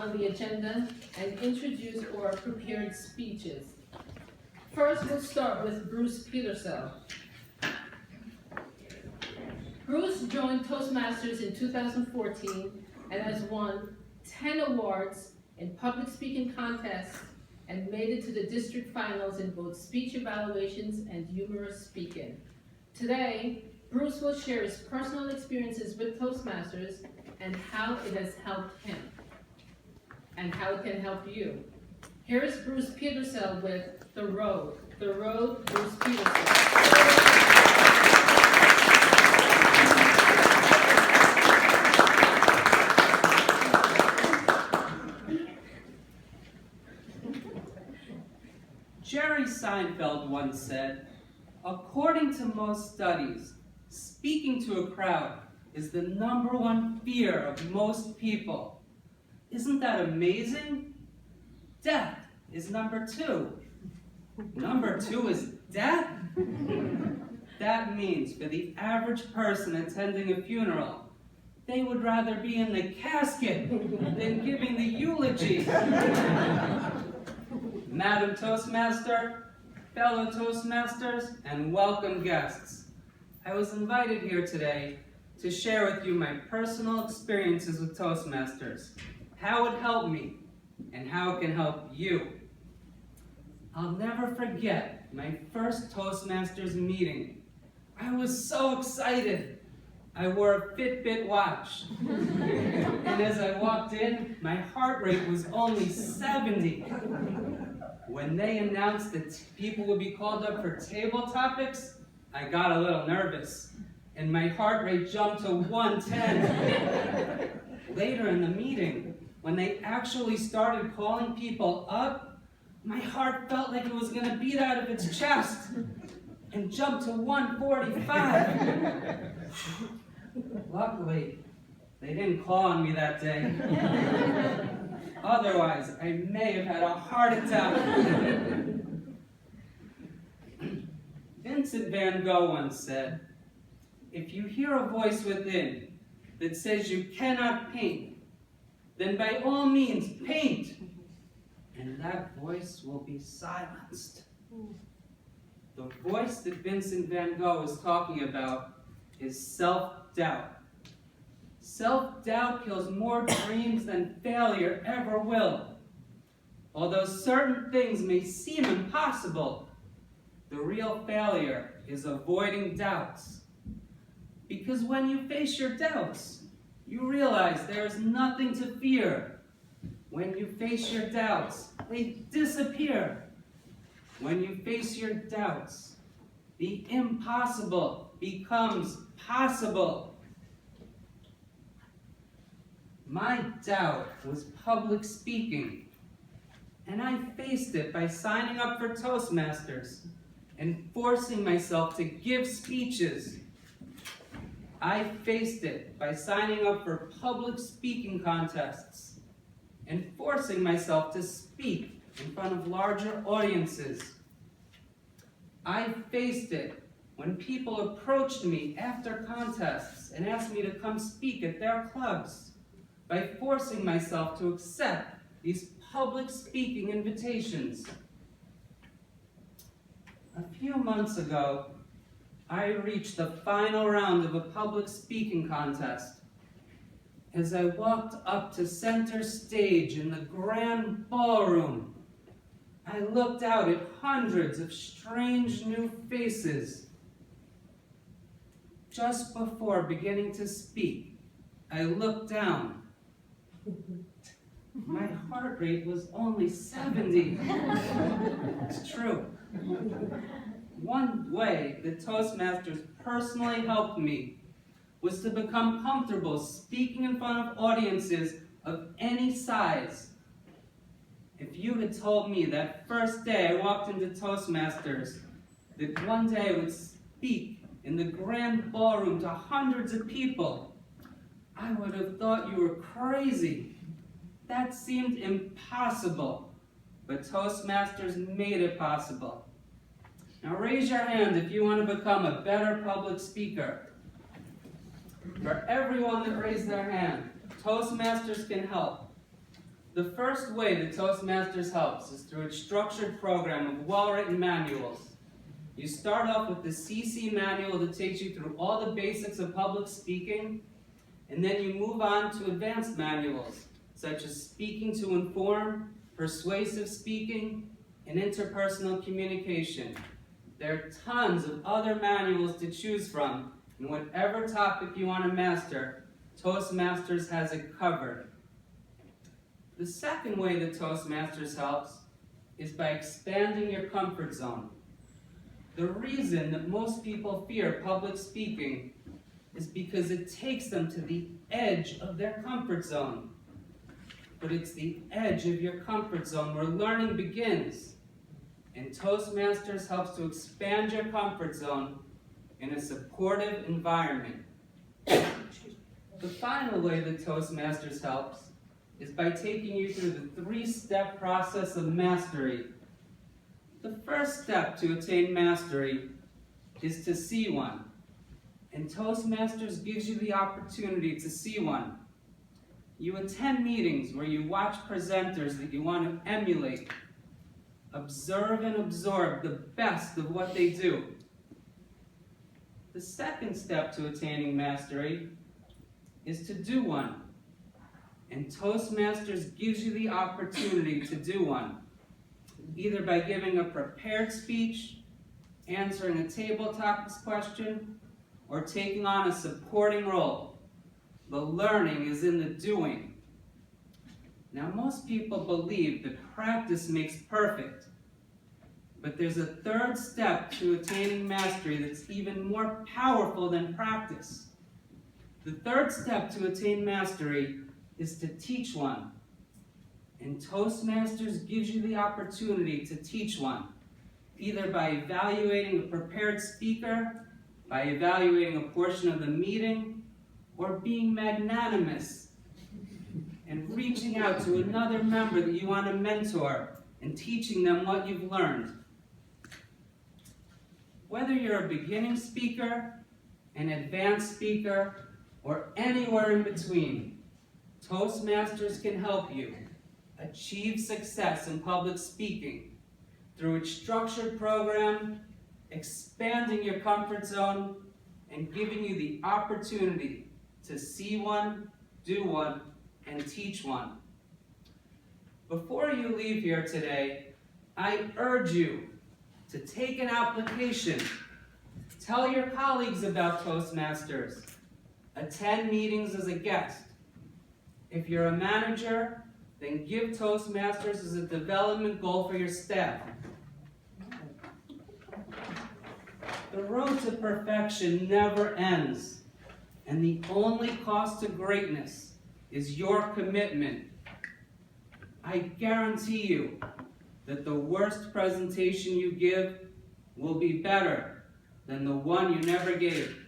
on the agenda and introduce our prepared speeches. First, we'll start with Bruce Petersell. Bruce joined Toastmasters in 2014 and has won 10 awards in public speaking contests and made it to the district finals in both speech evaluations and humorous speaking. Today, Bruce will share his personal experiences with Toastmasters and how it has helped him and how it can help you. Here is Bruce Petersell with The Road. The Road, Bruce Petersell. Jerry Seinfeld once said, "According to most studies, speaking to a crowd is the #1 fear of most people." Isn't that amazing? Death is #2. #2 is death? That means for the average person attending a funeral, they would rather be in the casket than giving the eulogy. Madam Toastmaster, fellow Toastmasters, and welcome guests. I was invited here today to share with you my personal experiences with Toastmasters, how it helped me, and how it can help you. I'll never forget my first Toastmasters meeting. I was so excited. I wore a Fitbit watch. And as I walked in, my heart rate was only 70. When they announced that people would be called up for table topics, I got a little nervous, and my heart rate jumped to 110. Later in the meeting, when they actually started calling people up, my heart felt like it was going to beat out of its chest and jump to 145. Luckily, they didn't call on me that day. Otherwise, I may have had a heart attack. Vincent van Gogh once said, "If you hear a voice within that says you cannot paint, then by all means paint, and that voice will be silenced." The voice that Vincent van Gogh is talking about is self-doubt. Self-doubt kills more dreams than failure ever will. Although certain things may seem impossible, the real failure is avoiding doubts. Because when you face your doubts, you realize there is nothing to fear. When you face your doubts, they disappear. When you face your doubts, the impossible becomes possible. My doubt was public speaking, and I faced it by signing up for Toastmasters and forcing myself to give speeches. I faced it by signing up for public speaking contests and forcing myself to speak in front of larger audiences. I faced it when people approached me after contests and asked me to come speak at their clubs, by forcing myself to accept these public speaking invitations. A few months ago, I reached the final round of a public speaking contest. As I walked up to center stage in the grand ballroom, I looked out at hundreds of strange new faces. Just before beginning to speak, I looked down. My heart rate was only 70. It's true. One way that Toastmasters personally helped me was to become comfortable speaking in front of audiences of any size. If you had told me that first day I walked into Toastmasters that one day I would speak in the grand ballroom to hundreds of people, I would have thought you were crazy. That seemed impossible, but Toastmasters made it possible. Now raise your hand if you want to become a better public speaker. For everyone that raised their hand, Toastmasters can help. The first way that Toastmasters helps is through its structured program of well-written manuals. You start off with the CC manual that takes you through all the basics of public speaking, and then you move on to advanced manuals, such as Speaking to Inform, Persuasive Speaking, and Interpersonal Communication. There are tons of other manuals to choose from, and whatever topic you want to master, Toastmasters has it covered. The second way that Toastmasters helps is by expanding your comfort zone. The reason that most people fear public speaking is because it takes them to the edge of their comfort zone. But it's the edge of your comfort zone where learning begins. And Toastmasters helps to expand your comfort zone in a supportive environment. The final way that Toastmasters helps is by taking you through the 3-step process of mastery. The first step to attain mastery is to see one. And Toastmasters gives you the opportunity to see one. You attend meetings where you watch presenters that you want to emulate. Observe and absorb the best of what they do. The second step to attaining mastery is to do one. And Toastmasters gives you the opportunity to do one, either by giving a prepared speech, answering a table topics question, or taking on a supporting role. The learning is in the doing. Now, most people believe that practice makes perfect, but there's a third step to attaining mastery that's even more powerful than practice. The third step to attain mastery is to teach one. And Toastmasters gives you the opportunity to teach one, either by evaluating a prepared speaker, by evaluating a portion of the meeting, or being magnanimous and reaching out to another member that you want to mentor and teaching them what you've learned. Whether you're a beginning speaker, an advanced speaker, or anywhere in between, Toastmasters can help you achieve success in public speaking through its structured program, expanding your comfort zone, and giving you the opportunity to see one, do one, and teach one. Before you leave here today, I urge you to take an application. Tell your colleagues about Toastmasters. Attend meetings as a guest. If you're a manager, then give Toastmasters as a development goal for your staff. The road to perfection never ends, and the only cost to greatness is your commitment. I guarantee you that the worst presentation you give will be better than the one you never gave.